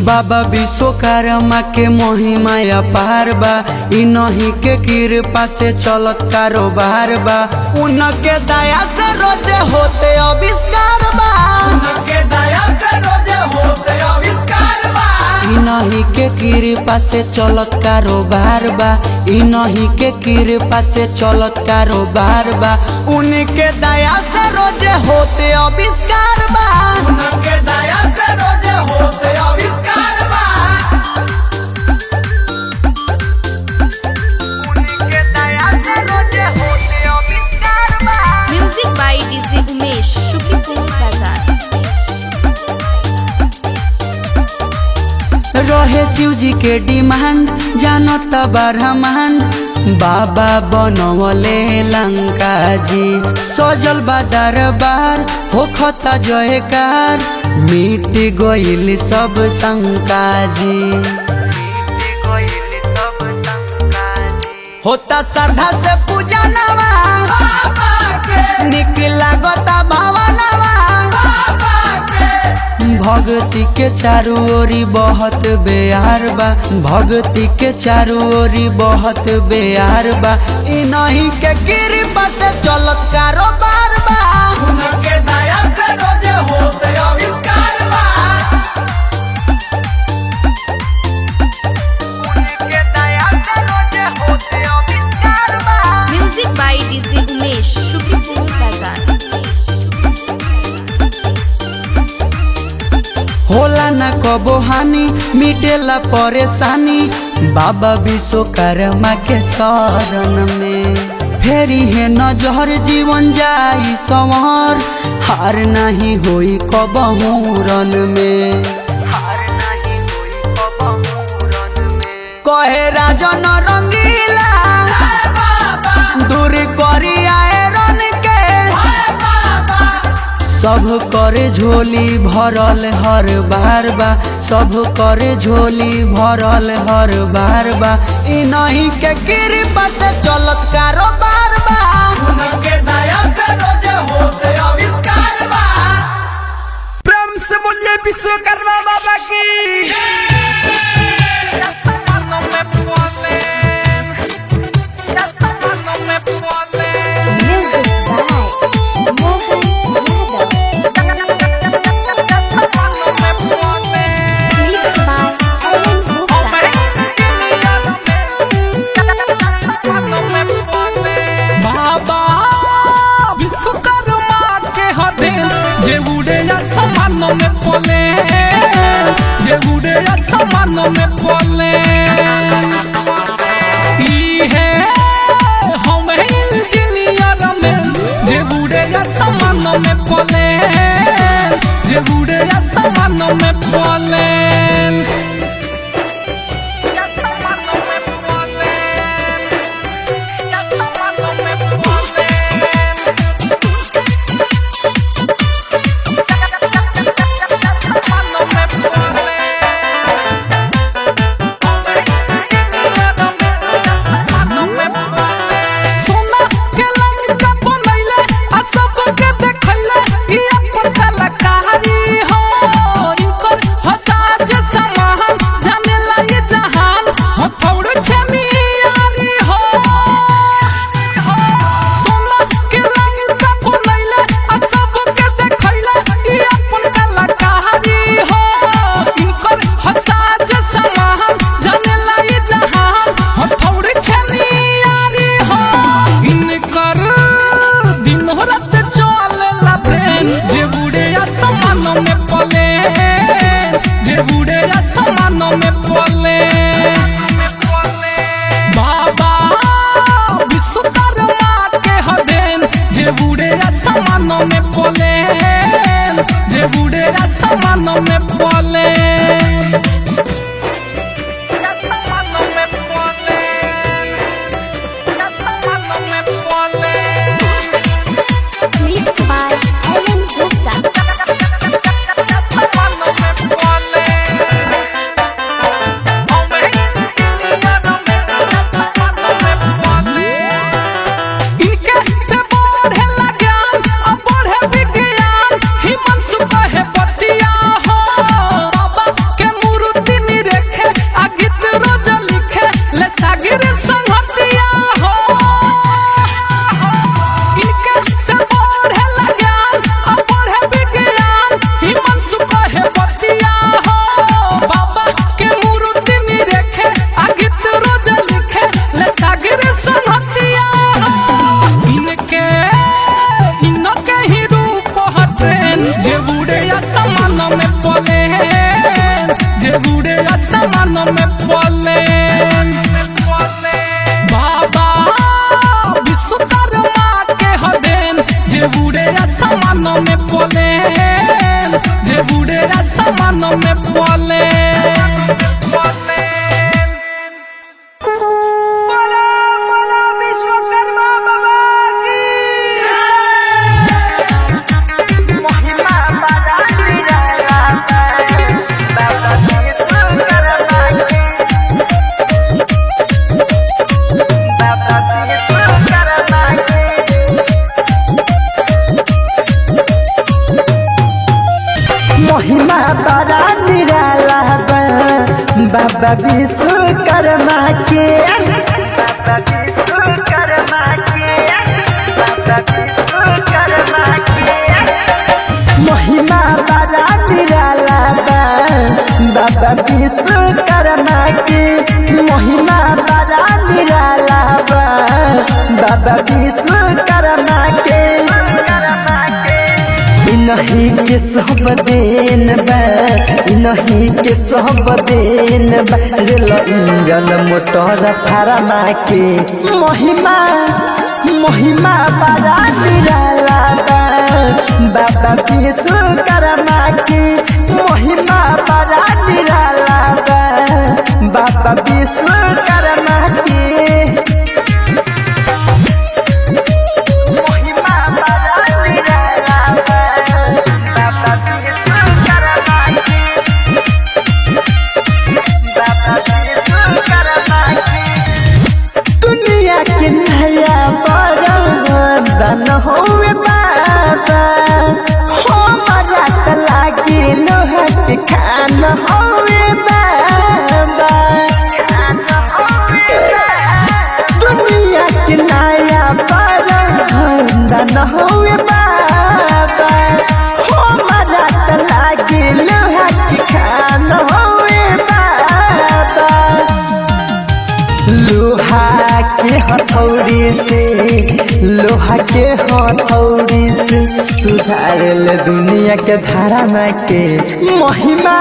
बाबा विश्वकर्मा के महिमा अपार बा, इन्हीं के कृपा से चलत कारोबार बा। उनके दया से रोजे होते आविष्कार बा, उनके दया से रोजे होते आविष्कार बा। इन्हीं के कृपा से चलत कारोबार बा, इन्हीं के कृपा से चलत कारोबार बा। उनके दया से रोजे होते आविष्कार बा, उनके दया से रोजे होते आविष्कार बा। उनके दया से रोजे होते आविष्कार बा। Music by DJ Umesh, Shukipur बाजार। रहे शिव जी के डिमांड, जानत ब्रह्मांड, बाबा बनवले लंका जी। सजल बा दरबार होखता जयकार, मिट गइल सब शंका जी। होता श्रद्धा से पूजा नवा, निक लागता भावनवा। भक्ति के चारू ओरी बहुत बेयार बा, भक्ति के चारू ओरी बहुत बेयार बा। इन्हीं के कृपा से चलत कारोबार बा, उनके दया से रोजे होते आविष्कार बा। उनके दया से रोजे होते आविष्कार बा। Music by DJ Umesh, Shukipur बाजार। होला न कबो हानि, मिटेला परेशानी, बाबा विश्वकर्मा के शरण में। फेरी है नजर जीवन जाई संवर, हार नहीं होई कबहू रन में। कहे राजन रंगीला, दूर करी आए रन के। सब करे झोली भरल हर बार बा, सब करे झोली भरल हर बार बा। इन्हीं के कृपा से चलत कारोबार बा, उनके दया से रोजे होते आविष्कार बा। प्रेम से बोलिए विश्वकर्मा बाबा की। जे उड़े आसमान में बोले ई है हम इंजीनियर में। जे उड़े आसमान में बोले, जे उड़े आसमान में बोले। बाबा विश्वकर्मा के बाबा विश्वकर्मा के बाबा विश्वकर्मा के महिमा बड़ा निराला बा बाबा विश्वकर्मा के महिमा बड़ा निराला बा बाबा विश्वकर्मा के इनही के सब देन बा इनही के सब देन बा रेल इंजन मोटर फार्मा के महिमा महिमा बड़ा निराला बा बाबा विश्वकर्मा के महिमा बड़ा निराला बा बाबा विश्वकर्मा के न होवे बाबा हमारा लागे लोहट खान होवे बाबा दुनिया के नया न होवे बाबा हमारा लागे लोहट खान होवे बाबा लोहा के हथौड़ी से लोहा के हथौड़ी से सुधारल दुनिया के धारा के महिमा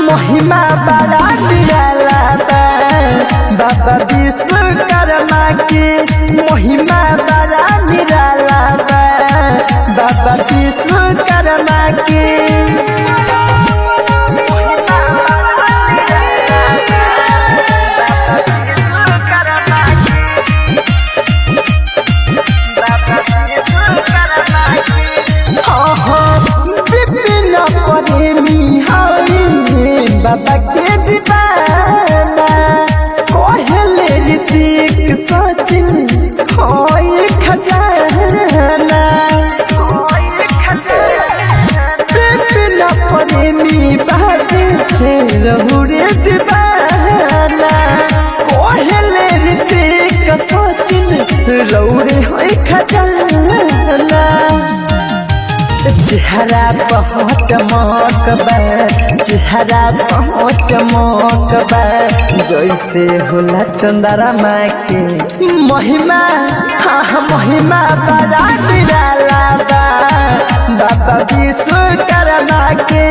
महिमा बड़ा निराला बा बाबा विश्वकर्मा के महिमा बड़ा निराला बा बाबा विश्वकर्मा के बाबा के दीवाना कहले ऋतिक सचिन होई खजाना प्रेम प्रेमी बाजे रहुरे दीवाना कहले ऋतिक सचिन रहुरे होई खजाना चेहरा बहुत चमक बा चेहरा बहुत चमक बा जैसे होला चंद्रमा के महिमा हाँ महिमा बड़ा निराला बा बाबा विश्वकर्मा के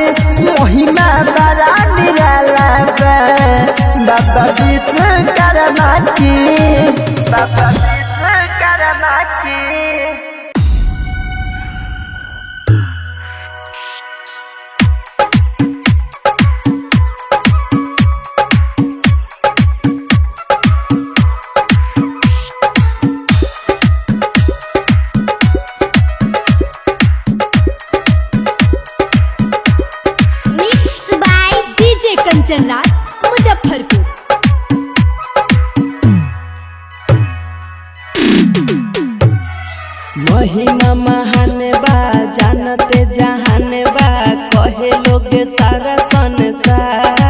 महिमा बड़ा निराला बा बाबा विश्वकर्मा के बाबा विश्वकर्मा के कंचन राज मुजफ्फरपुर। महिमा महान बा जानते जहान बा कहे लोग सारा संसार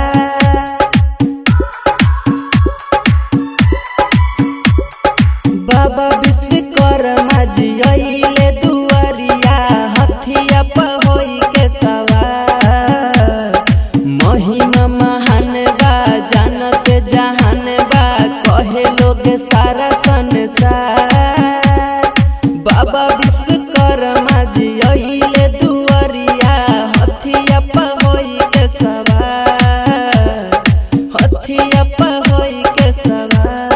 बाबा विश्वकर्मा जी अइले दुआरिया हथिया पर होई के सवार महिमा महान बा जानते जहान बा कहे लोग सारा संसार बाबा विश्वकर्मा जी अइले दुआरिया हथिया पर होई के सवार हथिया पर होई के सवार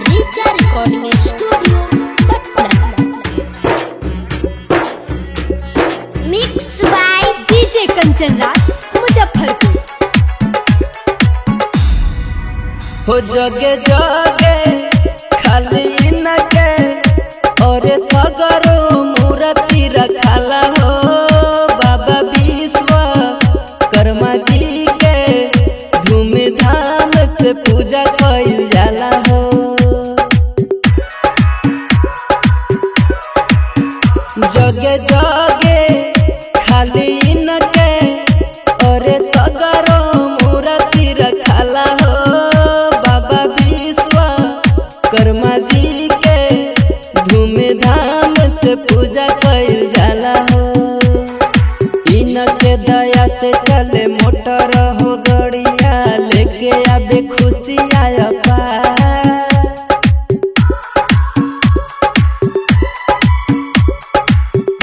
Richa recording studio Patna. Mix by DJ Kanchan Raj Muzaffarpur. हो जगे जगे खाली इनके और सगरो मूर्ति रखाला हो बाबा विश्वकर्मा जी के धूमधाम से पूजा कइल जाला हो जगे जगे खाली इनके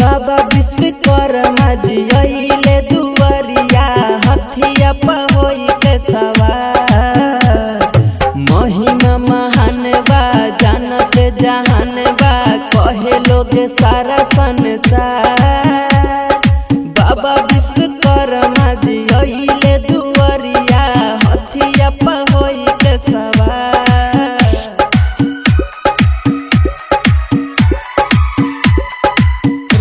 बाबा विश्वकर्मा जी अइले दुआरिया हथिया पर होई के सवार। महिमा महान बा जानत जहान बा कहे लोग सारा संसार। बाबा विश्वकर्मा जी अइले दुआरिया हथिया पर होई के सवार।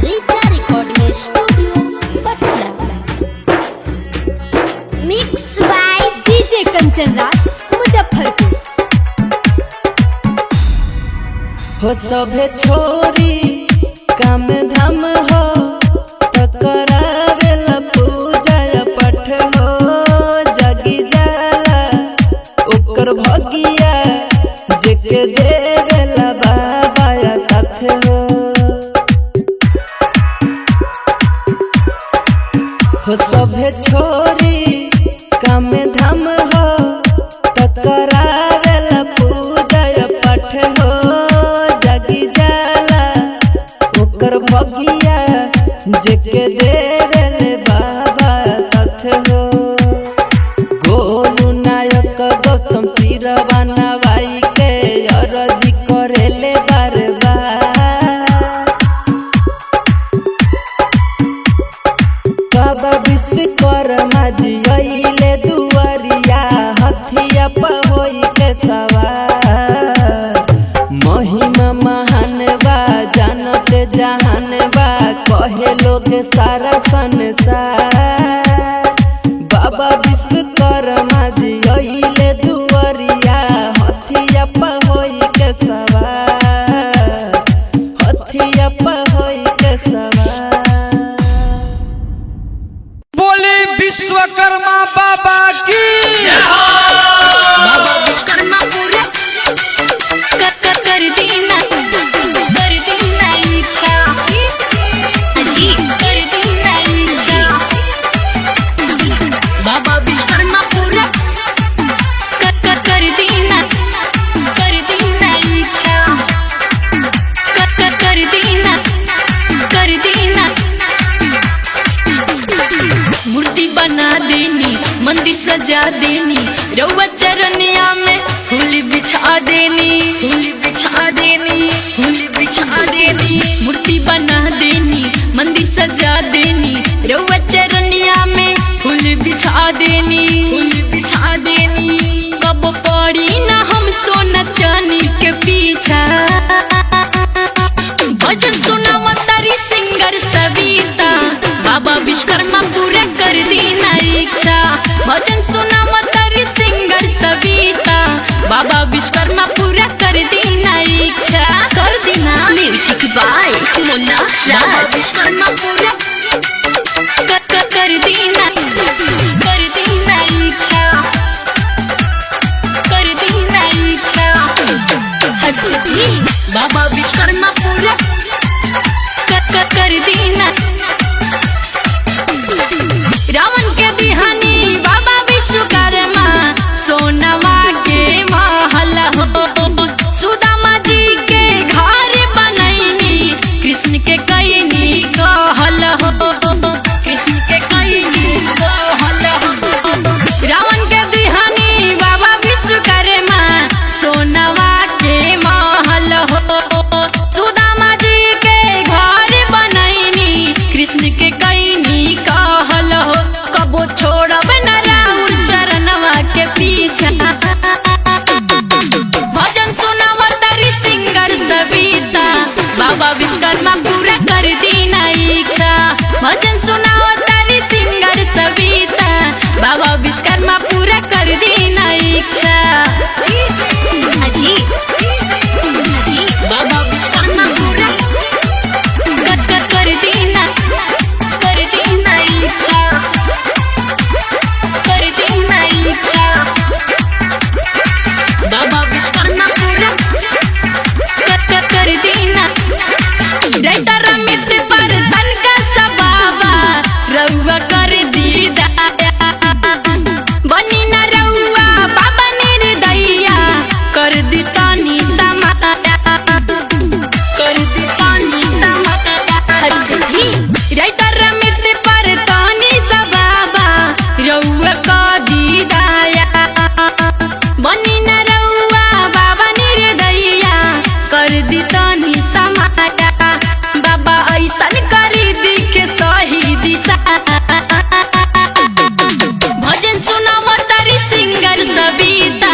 Richa recording studio Patna. Mix by DJ Kanchan Raj Muzaffarpur. हो सभे छोरी काम धाम हो तो करावेला पूजा पाठ हो। जगी जाला ओकर भगिया जेके देवेला बाबा या साथ हो। हो सभे छोरी काम धाम हो तो करावेला पूजा पाठ हो। जगी जाला ओकर भगिया जेके देवेले बाबा साथ हो। गोलू नायक गौतम सिरवा नवाई के अरजी करेले बार बार। बाबा विश्वकर्मा जी अइले दुआरिया हथिया पर होई के सवार। महिमा महान बा जानत जहान बा कहे लोग सारा संसार। बाबा विश्वकर्मा जी अइले दुआरिया हथिया पर होई के सवार। हथिया पर होई के सवार। बोले विश्वकर्मा बाबा की। बाबा विश्वकर्मा पूरा कर देना इच्छा जी कर देना इच्छा। बाबा विश्वकर्मा पूरा कर देना इच्छा। कर देना मूर्ति बना देनी मंदिर सजा देनी रउआ चरनिया में फूल बिछा देनी मूर्ति बना देनी मंदिर सजा देनी रउआ चरनिया में फूल बिछा देनी कब पड़ी ना हम सोना चांदी के पीछा। भजन सुनावा तारी सिंगर सविता बाबा विश्वकर्मा पूरा कर देना इच्छा। भजन सुनावा तारी सिंगर सविता बाबा विश्वकर्मा पूरा कर देना इच्छा। कर देना म्यूजिक बाय मुन्ना राज। विश्वकर्मा पूरा कर देना इच्छा। कर देना इच्छा। हर सिद्धि बाबा विश्वकर्मा पूरा कर देना। रावण के बिहानी बाबा विश्वकर्मा सोनमा के महल हो। सुदामा जी के घर बनैनी कृष्ण के कैनी कहल हो। रावण के बिहानी बाबा विश्वकर्मा सोनमा के महल हो। सुदामा जी कर दी तनी समाया बाबा ऐसन करी दी के सही दिशा भजन सुनावो तारी सिंगर सविता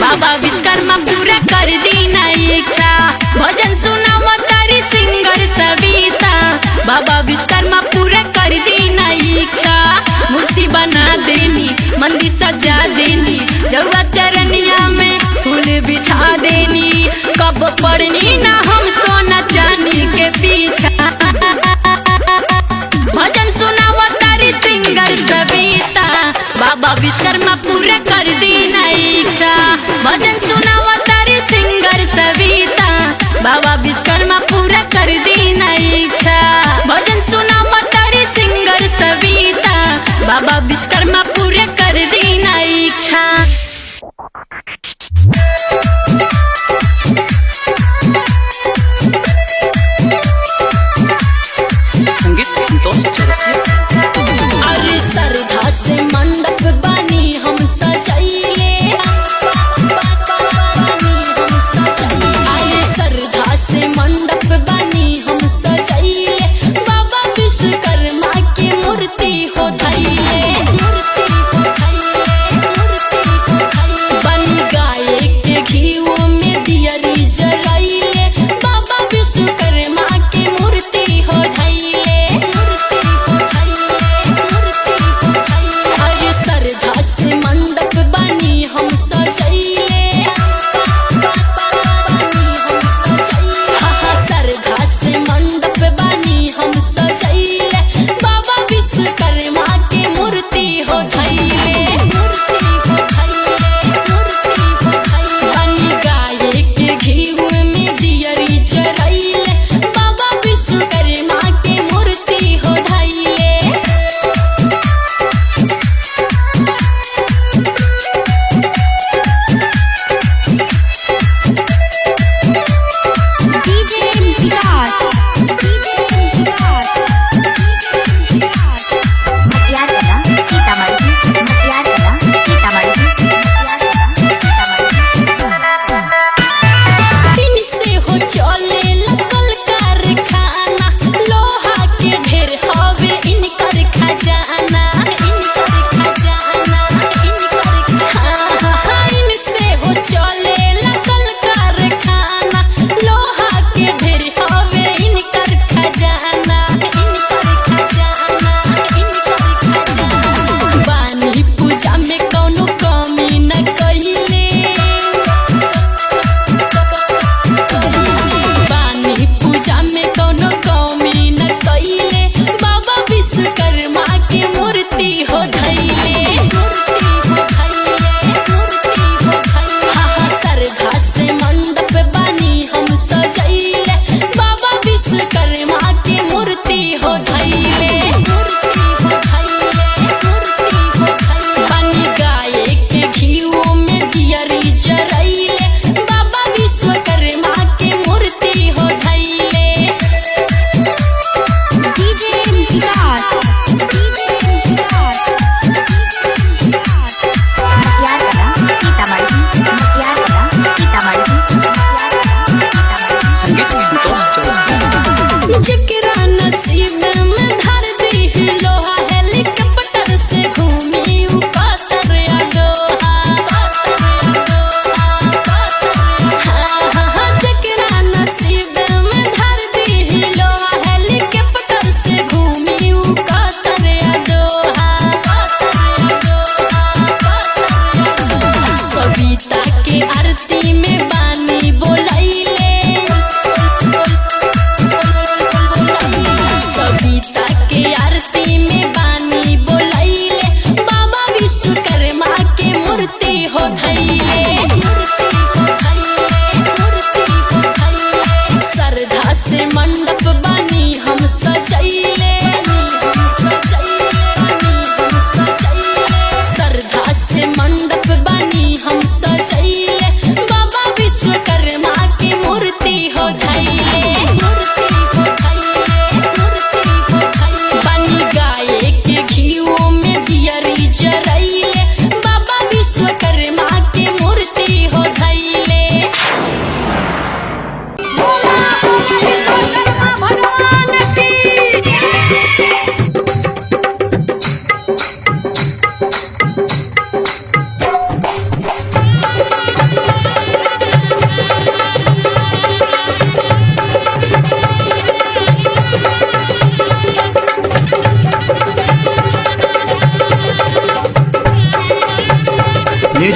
बाबा विश्वकर्मा पूरा कर दी ना इच्छा भजन सुनावो तारी सिंगर सविता बाबा विश्वकर्मा पूरा कर दी ना इच्छा मूर्ति बना देनी मंदिर सजा देनी रउआ चरनिया में फूल बिछा देनी कब पड़नी ना हम सोना चांदी के पीछा भजन सुनावो तारी सिंगर सविता बाबा विश्वकर्मा पूरा कर दी ना इच्छा भजन सुनावो तारी सिंगर सविता बाबा विश्वकर्मा पूरा कर दी ना इच्छा भजन सुनावो तारी सिंगर सविता बाबा विश्वकर्मा पूरा कर दी ना इच्छा संगीत संतोष चौरसिया। अरे श्रद्धा से मंडप बनी हम सजाइले अरे श्रद्धा से मंडप बनी हम सजाइले बाबा विश्वकर्मा की मूर्ति हो धैले मूर्ति हो धैले मूर्ति हो धैले बनी गाय के घीओ में दियरी जलाइले बाबा विश्वकर्मा की मूर्ति हो धैले मूर्ति हो धैले मूर्ति हो धैले अरे श्रद्धा से मंडप बनी हम सजाइले श्रद्धा से मंडप बनी हम सजाइले बाबा विश्वकर्मा की मूर्ति हो धैले मूर्ति हो धैले मूर्ति हो धैले बनी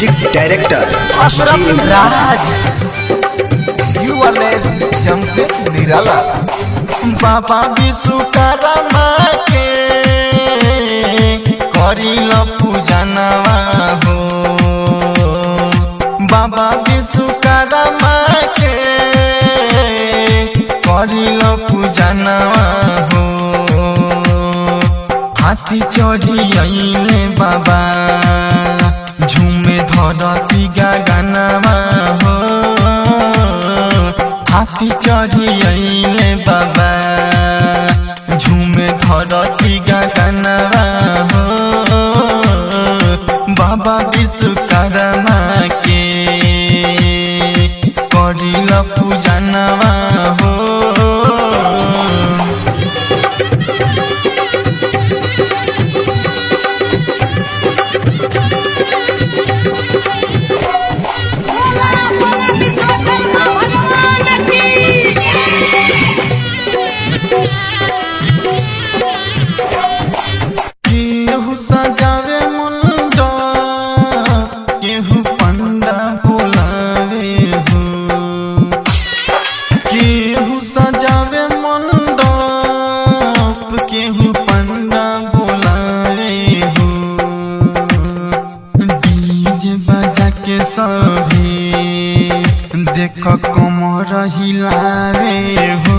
म्यूजिक डायरेक्टर अशरफ राज युवलेश जमशेद निराला। बाबा विश्वकर्मा के करिल पूजनवा हो, बाबा विश्वकर्मा के करिल पूजनवा हो। हाथी चढ़ी आइले बाबा झूमे धरती गगनवा हो, हाथी चढ़ी आइले बाबा झूमे धरती गगनवा हो। बाबा विश्वकर्मा के करिल पूजनवा हो। केहू सजावे मुंडा केहू पंडा बोलावे हो, केहू सजावे मुंडा केहू पंडा बोलावे हो। डीजे बजा के सभी देख कमर हिलावे हो,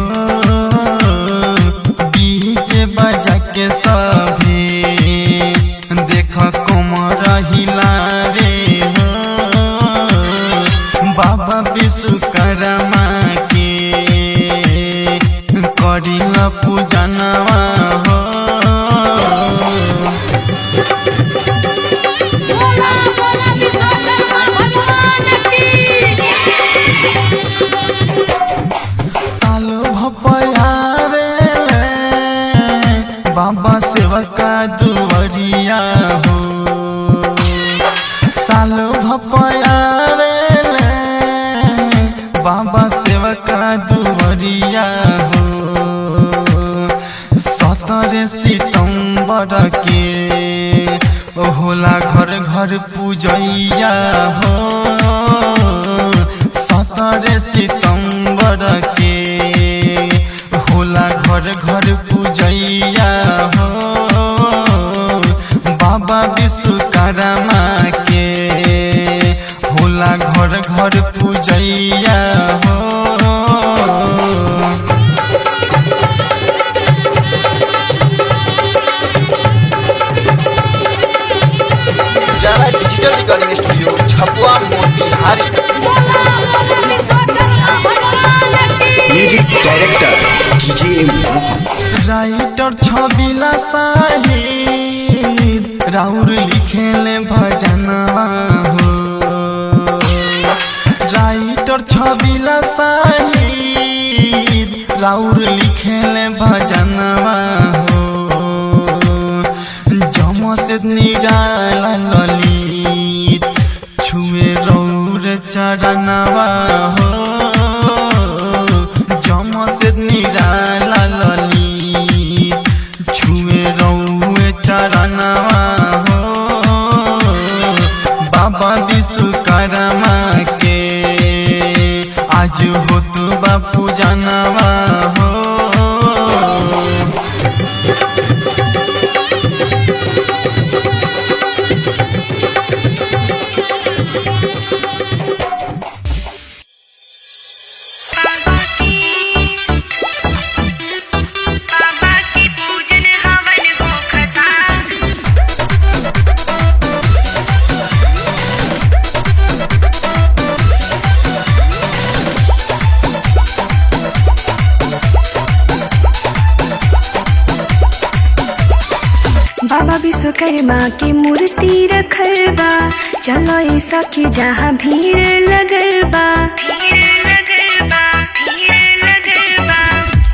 डीजे बजा के सभी देख कमर हिलावे हो। बाबा विश्वकर्मा के करिल पूजनवा हो। सालो भपयावेले बाबा सेवका दुवरिया हो, सालो भपयावेले बाबा सेवका दुवरिया हो। 17 सितंबर के होला घर घर पूजैया हो, 17 सितंबर के होला घर घर पूजैया हो। बाबा विश्वकर्मा के होला घर घर पूजैया हो। Digital recording studio Chhapwa Motihari. Music director DJ Mohan. Writer Chhabila Sahid राउर लिखेले भजनवा हो, राइटर छबिला साहिद राउर लिखेले भजनवा हो। जमशेद निराला ललित छुए रौर चरणवा हो, जमशेद निराला ललित छुए रौए चरणवा हो। बाबा विश्वकर्मा के आज होत बा पूजनवा हो। बाबा विश्वकर्मा के मूर्ति रखल बा, चलो ए सखी जहाँ भीड़ लगल बा।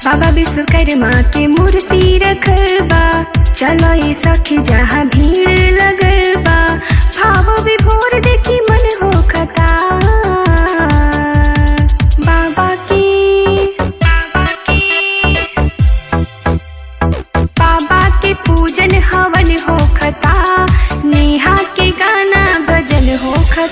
बाबा विश्वकर्मा के मूर्ति रखल बा, चलो ए सखी जहाँ भीड़ लगल बा। भाव विभोर देखी मन हो खता, बाबा की पूजन हवन हो खता, नेहा के गाना भजन हो खता।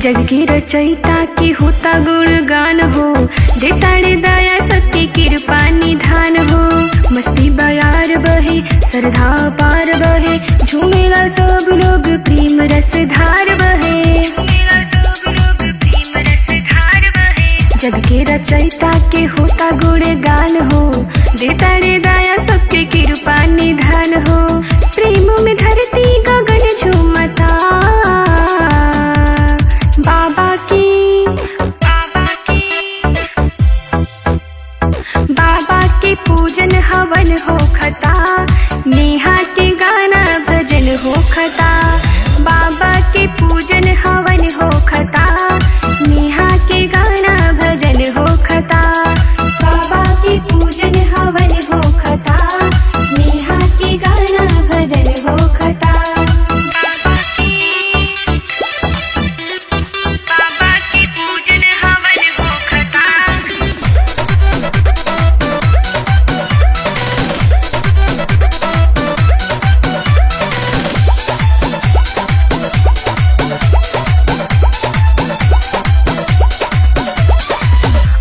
जग की रचयिता की होता गुणगान हो, देताड़े दया सत्य कृपा निधान हो। मस्ती बयार बहे श्रद्धा पार बहे, झूमेला सब लोग प्रेम रस धार बहे। जग के रचयिता के होता गुणगान हो, देताड़े दया सत्य कृपा निधान हो। प्रेम में धरती गगन झूमता, बाबा के पूजन हवन हो खता, नेहा के गाना भजन हो खता। बाबा के पूजन हवन हो खता, नेहा के गाना भजन हो खता। बाबा के पूजन हवन हो खता, नेहा के गाना भजन हो खता।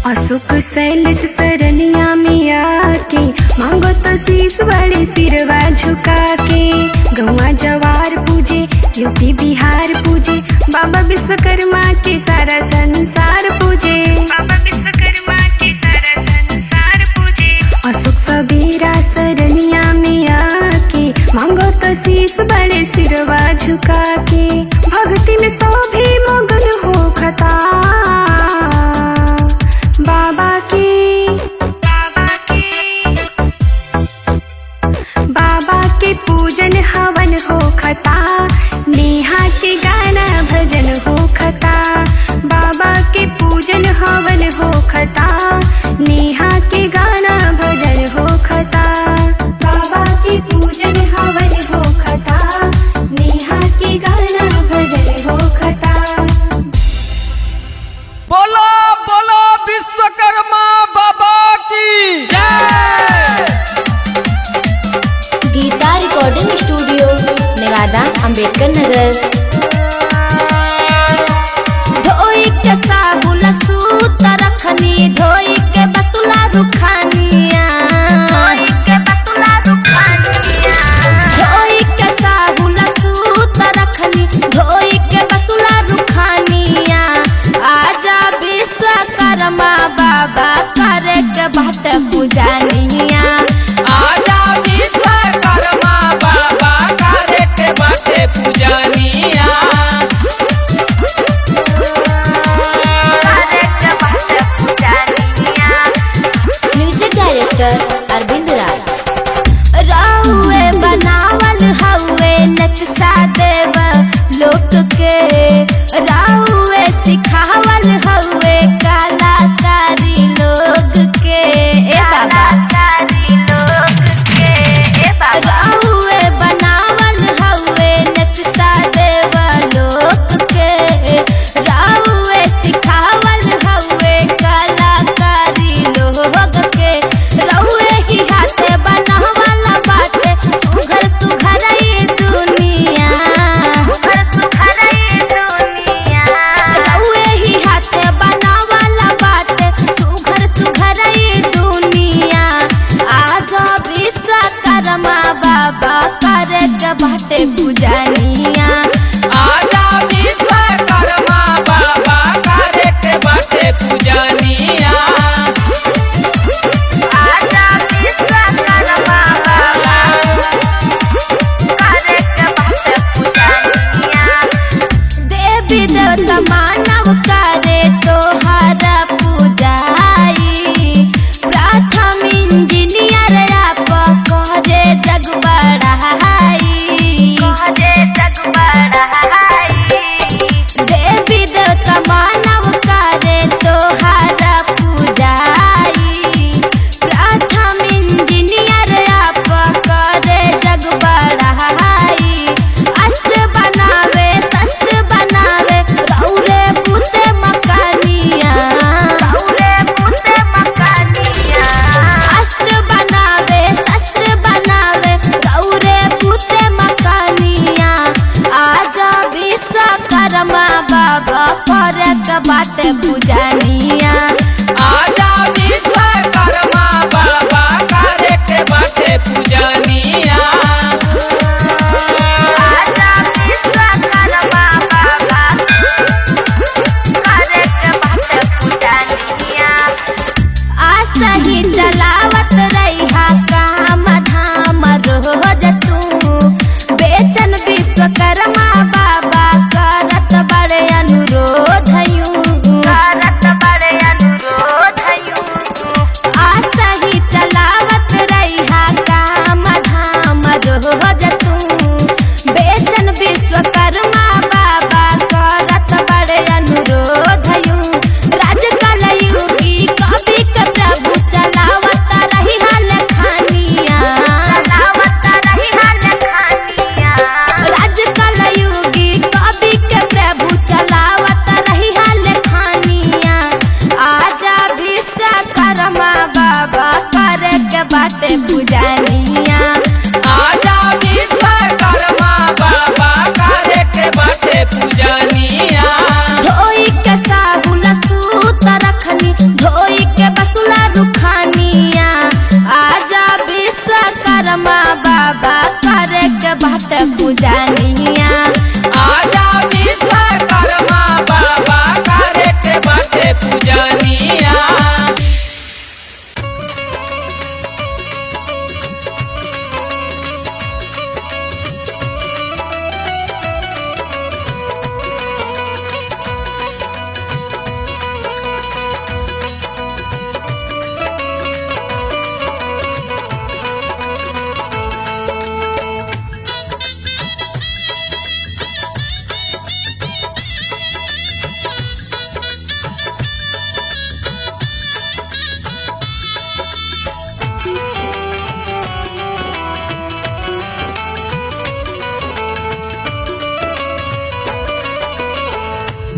अशोक शैलेश सरनिया में आके, मांगो तो शीश बड़े सिरवा झुका के। गौवा जवार पूजे यूपी बिहार पूजे, बाबा विश्वकर्मा के सारा संसार पूजे। बाबा विश्वकर्मा के सारा संसार पूजे। अशोक सबेरा सरनिया में आके, मांगो तो शीश बड़े सिरवा झुका के। भक्ति में सभी मगन हो खता, बाबा के पूजन हवन हो खता, नेहा के गाना भजन हो खता। बाबा के पूजन हवन हो खता, नेहा के गाना भजन हो खता। बाबा के पूजन हवन हो खता, नेहा के गाना भजन हो खता। बोलो बोलो विश्वकर्मा बाबा की जय। Geeta recording studio Newada Ambedkar Nagar. धोई के साबुला सूत रखनी, धोई के बसुला रुखानिया। धोई के साबुला सूत रखनी, धोई के बसुला रुखानिया। आजा विश्वकर्मा बाबा करे के बाट पूजनिया। आजा विश्वकर्मा बाबा करे के बाटे पूजनिया। म्यूजिक डायरेक्टर अरविंद राज। राहुए बनावल हवे नक्शा देव लोक के, राहुए सिखावल हवे कलाकारी लोग के। राहुए बनावल हवे नक्शा देव लोक के, राहुए सिखावल हवे कलाकारी लोग के। राहुए ही हाथे बनावल बाटे सुघर सुघर ये दुनिया। राहुए ही हाथे बनावल बाटे सुघर सुघर ये दुनिया। आजा विश्वकर्मा बाबा करे के बाटे पूजनिया। आजा विश्वकर्मा बाबा करे के बाटे पूजनिया। आजा विश्वकर्मा बाबा करे के बाटे पूजनिया। देवी देवता मानव करे तोहरा पूजाई, प्रथम इंजीनियर आप करे जग बढ़ाई। बाटे पूजनिया। आजा विश्वकर्मा बाबा करे के बाटे पूजनिया। आजा विश्वकर्मा बाबा करे के बाटे पूजनिया। आसही चलावत रहिहा काम धाम रोज तू, बेचन विश्वकर्मा बाबा करत बड़े अनुरोध यूं, करत बड़े अनुरोध यूं। आसही चलावत रहिहा काम धाम रोज तू, बेचन विश्वकर्मा बाबा करत बड़े अनुरोध यूं। राज कलयुगी कवि के प्रभु चलावत रही हाल खानिया, चलावत रही हाल खानिया। राज कलयुगी कवि के प्रभु चलावत रही हाल खानिया। आजा विश्वकर्मा बाबा करे के बाटे पूजनिया। आजा विश्वकर्मा बाबा करे के बाटे पूजनिया। धोई के साहुल सूत रखनी, धोई के बसुला रुखानिया। आजा विश्वकर्मा बाबा करे के बाटे पूजनिया। आजा विश्वकर्मा बाबा करे के बाटे पूजनिया।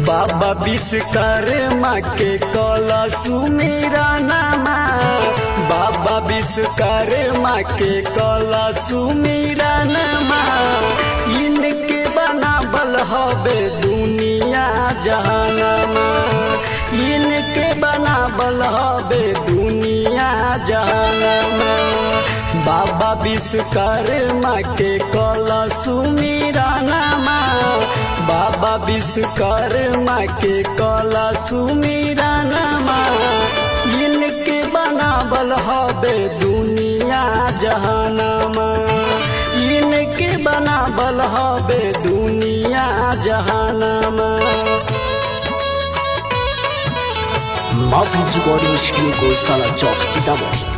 बाबा विश्वकर्मा के कलशु मेरा नामा, बाबा विश्वकर्मा के कलशु मेरा नामा। इनके बनावल हवे दुनिया जहानमा, इनके बनावल हवे दुनिया जहानमा। बाबा विश्वकर्मा के कलशु मेरा नामा, बाबा विश्वकर्मा के कलशु मेरा नामा। इनके बनावल हवे दुनिया जहानमा, इनके बनावल हवे दुनिया जहानमा। माफी रिकॉर्डिंग स्टूडियो को साला चौक सीतामढ़ी।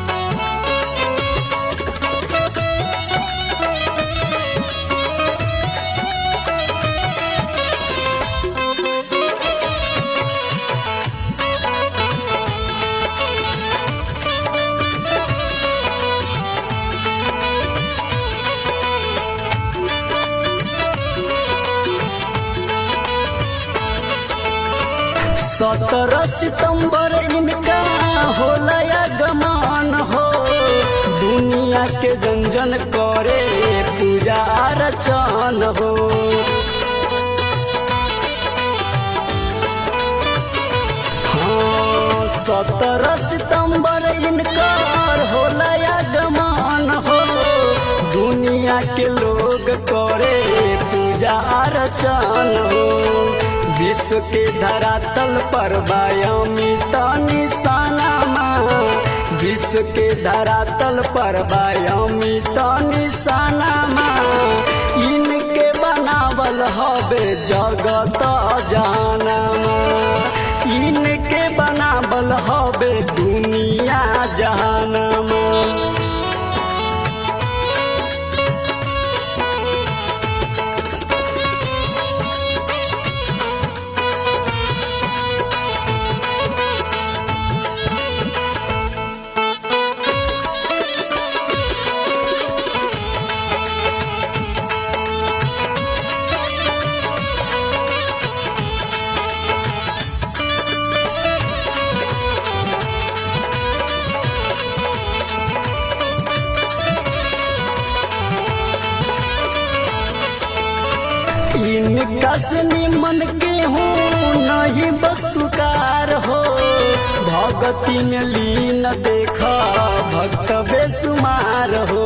सत्रह सितंबर इनका होला आगमन हो, दुनिया के जन जन करे पूजा अर्चन हो। हाँ 17 सितंबर इनकर होला आगमन हो, दुनिया के लोग करे पूजा अर्चन हो। विश्व के धरातल पर अमित निशानमा, विश्व के धरातल पर अमित निशानमा। इनके बनावल हवे जगत जहानमा, इनके बनावल हवे दुनिया जहानमा। इनका से निमन के हूँ नहीं वस्तुकार हो, भगति में लीन देखा भक्त बेसुमार हो।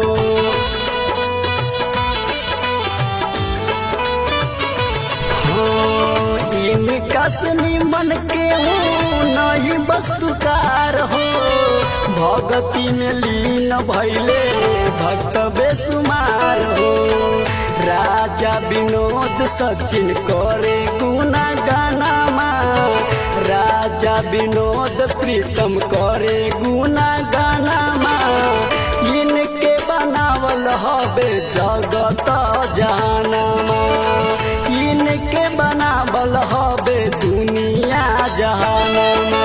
इनका से निमन के हूँ नहीं वस्तुकार हो, भगति में लीन भैले भक्त बेसुमार हो। राजा विनोद सचिन करे गुना गानामा, राजा विनोद प्रीतम करे गुना गानामा। इनके बनावल हवे जगत जहानमा, इनके बनावल हवे दुनिया जहानमा।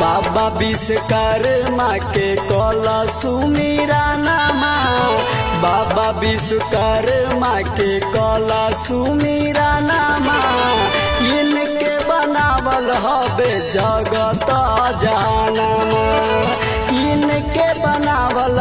बाबा विश्वकर्मा के कला सुमीरा नामा, बाबा विश्वकर्मा के कला सुमीरा नामा। इनके बनावल हवे जगत जहानमा, इनके बनावल